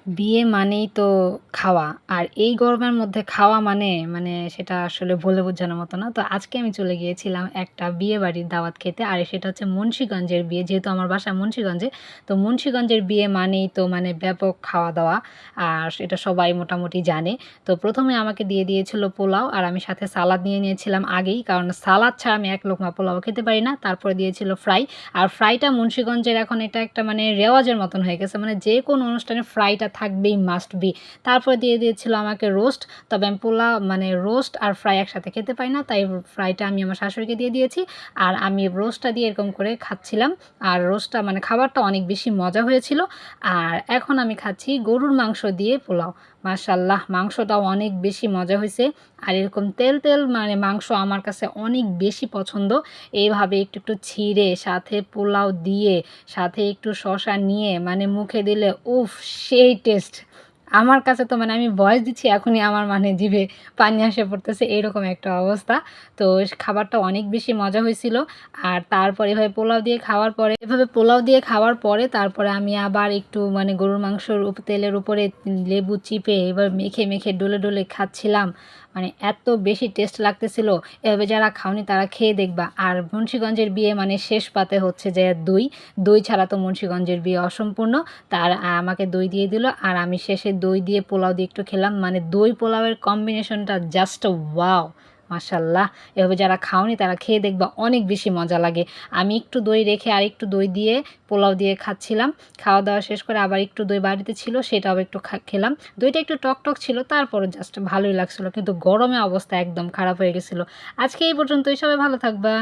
বিয়ে মানেই তো খাওয়া। আর এই গরমের মধ্যে খাওয়া মানে সেটা আসলে বলে বোঝানোর মতো না। তো আজকে আমি চলে গিয়েছিলাম একটা বিয়েবাড়ির দাওয়াত খেতে। আর সেটা হচ্ছে মুন্সিগঞ্জের বিয়ে। যেহেতু আমার বাসা মুন্সিগঞ্জে। তো মুন্সিগঞ্জের বিয়ে মানেই তো মানে ব্যাপক খাওয়া-দাওয়া। আর এটা সবাই মোটামুটি জানে। তো ১ম এ আমাকে দিয়ে দিয়েছিল পোলাও আর আমি সাথে সালাদ নিয়ে নিয়েছিলাম আগেই। কারণ সালাদ ছাড়া আমি এক লোকমা পোলাও খেতে পারি না। তারপরে দিয়েছিল ফ্রাই। আর ফ্রাইটা মুন্সিগঞ্জের এখন এটা একটা মানে রেওয়াজের মতন হয়ে গেছে। মানে যেকোনো অনুষ্ঠানে ফ্রাইটা থাকবেই মাস্ট বি। তারপরে দিয়ে দিয়েছিল আমাকে রোস্ট। তবে আমি মানে রোস্ট আর ফ্রাই একসাথে খেতে পারি না। তাই ফ্রাইটা আমি আমার শাশুড়িকে দিয়ে দিয়েছি। আর আমি রোস্টটা দিয়ে এরকম করে খাচ্ছিলাম। আর রোস্টটা মানে খাবারটা অনেক বেশি মজা হয়েছিল। আর এখন আমি খাচ্ছি গরুর মাংস দিয়ে পোলাও। মাশাআল্লাহ মাংসটাও অনেক বেশি মজা হইছে। আর এরকম তেল মানে মাংস আমার কাছে অনেক বেশি পছন্দ। এইভাবে একটু ছিঁড়ে সাথে পোলাও দিয়ে সাথে একটু শসা নিয়ে মানে মুখে দিলে উফ! সেই টেস্ট। আমার কাছে তো মানে আমি ভয়েস দিচ্ছি এখনই আমার মানে জিভে পানি এসে পড়তেছে এরকম একটা অবস্থা। তো খাবারটা অনেক বেশি মজা হয়েছিল। আর তারপরে এভাবে পোলাও দিয়ে খাওয়ার পরে তারপরে আমি আবার একটু মানে গরুর মাংসর তেলের উপরে লেবু চিপে এবার মেখে ডলে খাচ্ছিলাম। মানে এত বেশি টেস্ট লাগতেছিল। এভাবে যারা খাওনি তারা খেয়ে দেখবা। আর মুন্সিগঞ্জের বিয়ে মানে শেষ পাতে হচ্ছে যে দই। দই ছাড়া তো মুন্সিগঞ্জের বিয়ে অসম্পূর্ণ। আমাকে দই দিয়ে দিল আর আমি শেষে দই দিয়ে পোলাও দিয়ে একটু খেলাম। মানে দই পোলাওয়ের কম্বিনেশনটা জাস্ট ওয়াও! মাশাআল্লাহ! এভাবে যারা খাওনি তারা খেয়ে দেখবা অনেক বেশি মজা লাগে। আমি একটু দই রেখে আরেকটু দই দিয়ে পোলাও দিয়ে খাচ্ছিলাম। খাওয়া-দাওয়া শেষ করে আবার একটু দই বাড়িতে ছিল সেটাও একটু খেলাম। দইটা একটু টক ছিল তারপরও জাস্ট ভালোই লাগছিল। কিন্তু গরমে অবস্থা একদম খারাপ হয়ে গেছিল। আজকে এই পর্যন্তই। সবাই ভালো থাকবা।